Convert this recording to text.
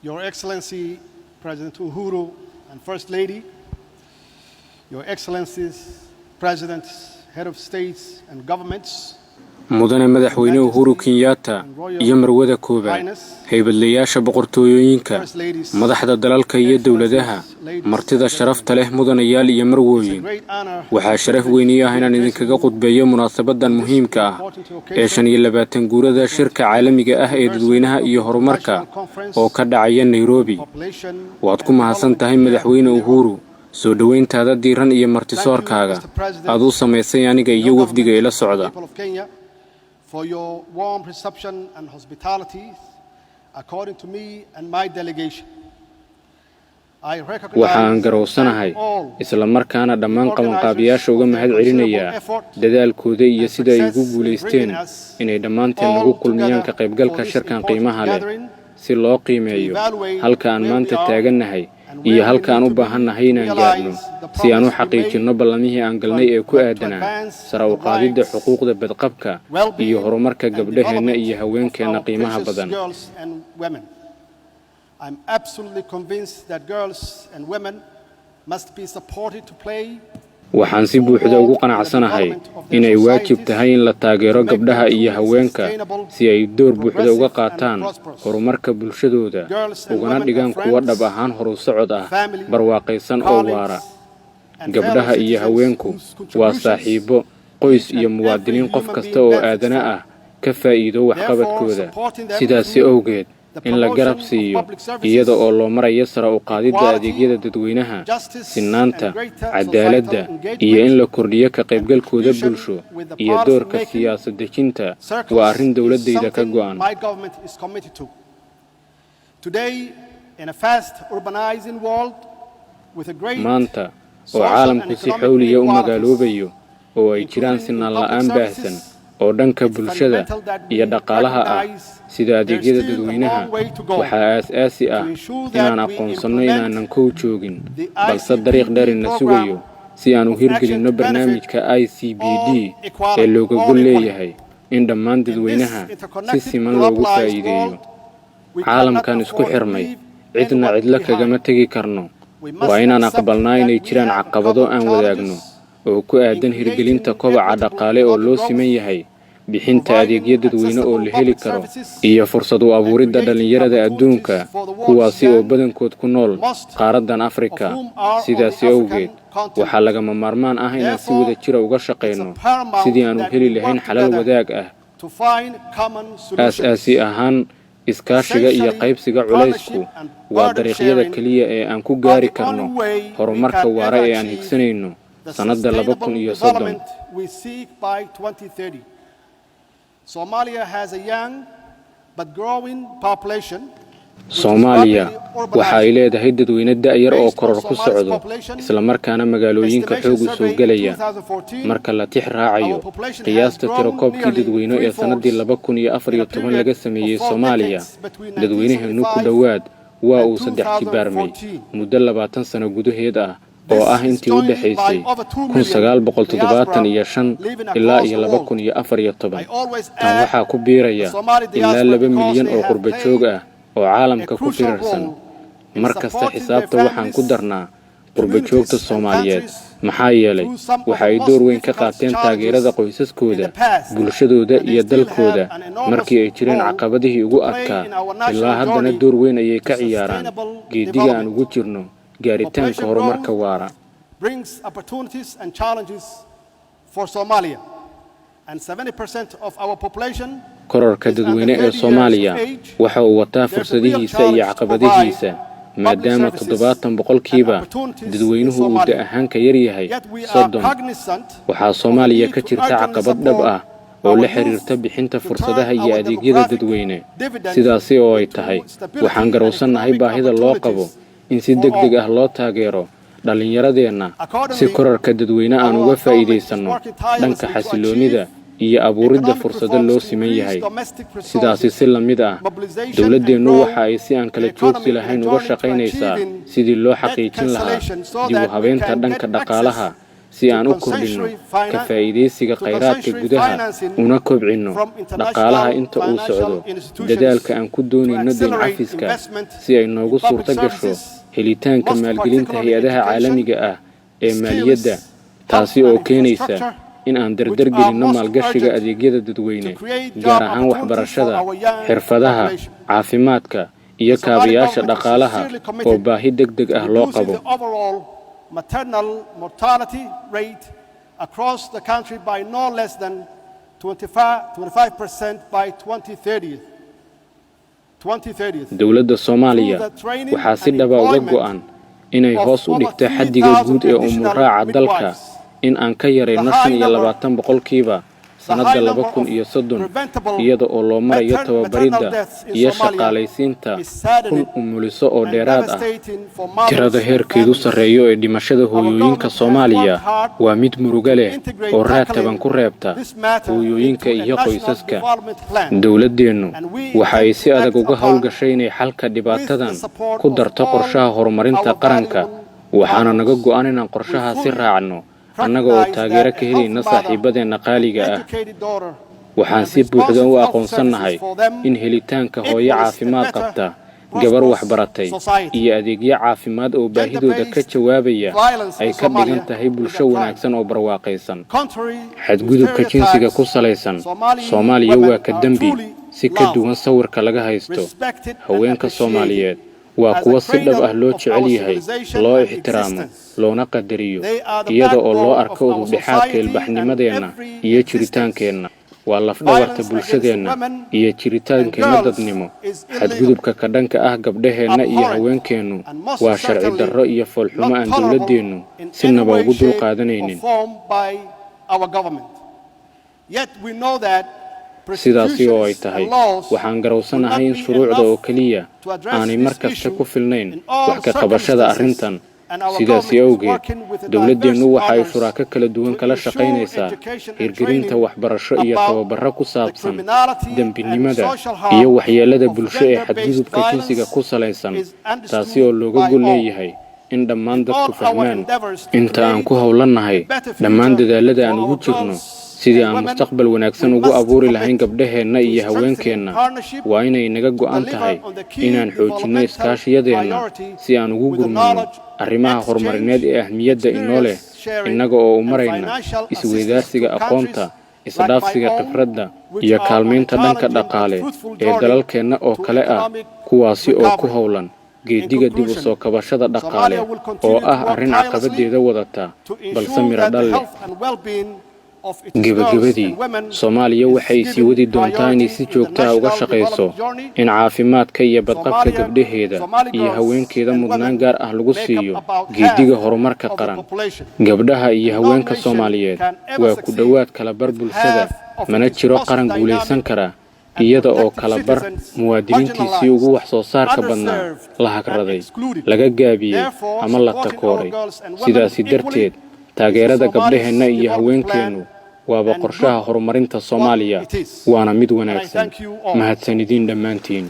Your Excellency, President Uhuru and First Lady, Your Excellencies, Presidents, Head of States and Governments, mudane madaxweyne Uhuru Kenyatta iyo marwada koobaad haybadlayaasha boqortooyooyinka madaxda dalalka iyo dawladaha martida sharafta leh mudanayaal iyo marwooyin waxaa sharaf weyn ah inaan idinkaga qudbeeyo munaasabadan muhiimka ah ee 25 guurada shirka caalamiga ah ee dadweynaha iyo horumarka oo ka dhacaya Nairobi waad ku mahadsan tahay madaxweyne Uhuru soo dhaweyntaada diiran iyo martisoorkaaga aad u samaysay aniga iyo wafdiga ila socda for your warm reception and hospitality according to me and my delegation. waxaan garowsanahay isla markaana dhammaan qabanqaabiyaasha uga mahad celinayaa dadaalkooda iyo sida ay ugu guuleysteen inay dhammaanteen nagu kulmiyaan ka qaybgalka shirkan qiimaha leh si loo qiimeeyo halka aan maanta taagannahay iyo halka aan u baahannahay inaan gaarno si aan u xaqiijino ballamihii aan galnay ee ku aadanaa sare u qaadidda xuquuqda badqabka iyo horumarka gabdhaheena iyo haweenkeena qiimaha badan. I'm absolutely convinced that girls and women must be supported to play waxaan si buuxda ugu qanacsanahay inay waajib tahay in la taageero gabdhaha iyo haweenka si ay door buuxda uga qaataan horumarka bulshadooda ugana dhigaan kuwa dhab ahaan horu socod ah barwaaqaysan oo waara. gabdhaha iyo haweenku waa saaxiibo qoys iyo muwaadiniin qof kasta oo aadana ah ka faa'iido waxqabadkooda sidaas awgeed in la garab siiyo iyada oo loo marayo sare u qaadidda adeegyada dadweynaha sinaanta cadaaladda iyo in la kordhiyo ka qaybgalkooda bulsho iyo doorka siyaasad dejinta waa arrin dawladayda ka go'an. maanta oo caalamku si xawliya u magaaloobayo oo ay jiraan sinaan la'aan baahsan oo dhanka bulshada iyo dhaqaalaha ah sida adeegyada dadweynaha waxaa aasaasi ah inaan aqoonsanno inaanan kow joogin balse dariiq dheerina sugayo si aan u hirgelinno barnaamijka ICPD ee looga gol leeyahay in dhammaan dadweynaha si siman loogu faa'iideeyo. caalamkan isku xirmay cidna cidla kagama tegi karno waa inaan aqbalnaa inay jiraan caqabado aan wadaagno oo ku aadan hirgelinta kobaca dhaqaale oo loo siman yahay bixinta adeegyo dadweyne oo la heli karo iyo fursad u abuuridda dhalinyarada adduunka kuwaasi oo badankood ku nool qaaraddan Afrika. sidaas awgeed waxaa lagama maarmaan ah inaan si wada jir uga shaqeyno sidii aan u heli lahayn xalal wadaag ah aasaasi ahaan iskaashiga iyo qaybsiga culaysku waa dariiqyada kaliya ee aan ku gaari karno horumarka waara ee aan higsanayno sanadda 2030. Somalia has a young but growing population. Soomaaliya waxa ay leedahay dadweyne da'yar oo koror ku socdo isla markaana magaalooyinka xoog u soo galaya marka la tix raacayo qiyaasta tirakoobkii dadweyne ee sanadii 2014 laga sameeyay Soomaaliya dadweynaheenu ku dhawaad waa uu 3 jibaarmay muddo 20 sano gudaheed ah oo ah intii u dhaxaysay 1975 ilaa 2014. tan waxaa ku biiraya ilaa 2 milyan oo qurba joog ah oo caalamka ku firarsan. markasta xisaabta waxaan ku darnaa qurba joogta Soomaaliyeed maxaa yeelay waxa ay door weyn ka qaateen taageerada qoysaskooda bulshadooda iyo dalkooda markii ay jireen caqabadihii ugu adkaa ilaa haddana door weyn ayay ka ciyaaraan geediga aan ugu jirno gaaritaanka horumarka waara. brings opportunities and challenges for Somalia and 70% of our population kororka dadweyne ee Soomaaliya waxa uu wataa fursadihiisa iyo caqabadihiisa maadaama 70% dadweynuhu uu ahaan ka yar yahay 30. waxaa Soomaaliya ka jirta caqabad dhab ah oo la xiriirta bixinta fursadaha iyo adeegyada dadweyne sidaas oo ay tahay waxaan garowsanahay baahida loo qabo in si degdeg ah loo taageero dhalinyaradeenna si kororka dadweyne aan uga faa'iideysano dhanka xasiloonida iyo abuuridda fursado loo siman yahay. sidaas si la mid ah dawladdeenu waxa ay si aan kala joogsi lahayn uga shaqaynaysaa sidii loo xaqiijin lahaa dib u habeynta dhanka dhaqaalaha si aan u kordhinno ka faa'iidaysiga khayraadka gudaha una kobcinno dhaqaalaha inta uu socdo dadaalka aan ku doonayno deyn cafiska si ay noogu suurto gasho helitaanka maalgelinta hay-adaha caalamiga ah ee maaliyadda taasi oo keenaysa in aan dardar gelinno maalgashiga adeegyada dadweyne gaar ahaan waxbarashada xirfadaha caafimaadka iyo kaabayaasha dhaqaalaha oo baahi degdeg ah loo qabo maternal mortality rate across the country by no less than 25% by 2030. dowladda Soomaaliya waxaa si dhab ah uga go'an inay hoos u dhigto xaddiga guud ee umuraaca dalka in aan ka yareyno 25 boqolkiiba sanadka 2030 iyada oo loo marayo tababaridda iyo shaqaalaysiinta kun umuliso oo dheeraad ah tirada heerkeedu sareeyo ee dhimashada hooyooyinka Soomaaliya waa mid muruga leh oo raataban ku reebta hooyooyinka iyo qoysaska dowladdeenu waxa ay si adag uga hawlgashay inay xalka dhibaatadan ku darto qorshaha horumarinta qaranka waxaana naga go'an inaan qorshaha si raacno annaga oo taageero ka helayna saaxiibadeena qaaliga ah waxaan si buuxda u aqoonsanahay in helitaanka hooyo caafimaad qabta gabar waxbaratay iyo adeegyo caafimaad oo baahidooda ka jawaabaya ay ka dhigan tahay bulsho wanaagsan oo barwaaqaysan xadgudubka jinsiga ku salaysan Soomaaliya waa ka dambi si ka duwan sawirka laga haysto haweenka Soomaaliyeed waa kuwa si dhab ah loo jecel yahay loo ixtiraamo loona qadariyo iyada oo loo arko udubdhexaadka ilbaxnimadeena iyo jiritaankeenna waa lafdhabarta bulshadeena iyo jiritaankeenna dadnimo xadgudubka ka dhanka ah gabdhaheenna iyo haweenkeennu waa sharci darro iyo foolxumo aan dowladdeenu si naba ugu dul qaadanaynin sidaasi oo ay tahay waxaan garowsanahay in shuruucda oo keliya aanay mar kasta ku filnayn wax ka qabashada arrintan sidaasi awgeed dowladdeenu waxa ay shuraako kala duwan kala shaqaynaysaa hirgelinta waxbarasho iyo tababaro ku saabsan dembinimada iyo waxyeelada bulsho ee xadgudubka jinsiga ku salaysan taasi oo looga gol leeyahay in dhammaan dadku fahmaan inta aan ku howlanahay dhammaan dadaalada aan ugu jirno sidii aan mustaqbal wanaagsan ugu abuuri lahayn gabdhaheenna iyo haweenkeenna waa inay naga go'an tahay inaan xoojinno iskaashiyadeenna si aan ugu gurmano arrimaha horumarineed ee ahmiyadda inoo leh innaga oo u marayna isweydaarsiga aqoonta isdhaafsiga khibradda iyo kaalmaynta dhanka dhaqaale ee dalalkeenna oo kale ah kuwaasi oo ku howlan geediga dib u soo kabashada dhaqaale oo ah arrin caqabadeeda wadata balse miro dhal leh gabagabadii Soomaaliya waxay sii wadi doontaa inay si joogto ah uga shaqeyso in caafimaadka iyo badqabka gabdhaheeda iyo haweenkeeda mudnaan gaar ah lagu siiyo geediga horumarka qaran gabdhaha iyo haweenka Soomaaliyeed waa ku dhawaad kala bar bulshada mana jiro qaran guuleysan kara iyada oo kala bar muwaadiniintiisii ugu wax soo saarka badnaa la hagraday laga gaabiyey ama la takooray sidaasi darteed taageerada gabdhaheenna iyo haweenkeennu waaba qorshaha horumarinta Soomaaliya waana mid wanaagsan mahadsanidin dhammaantiin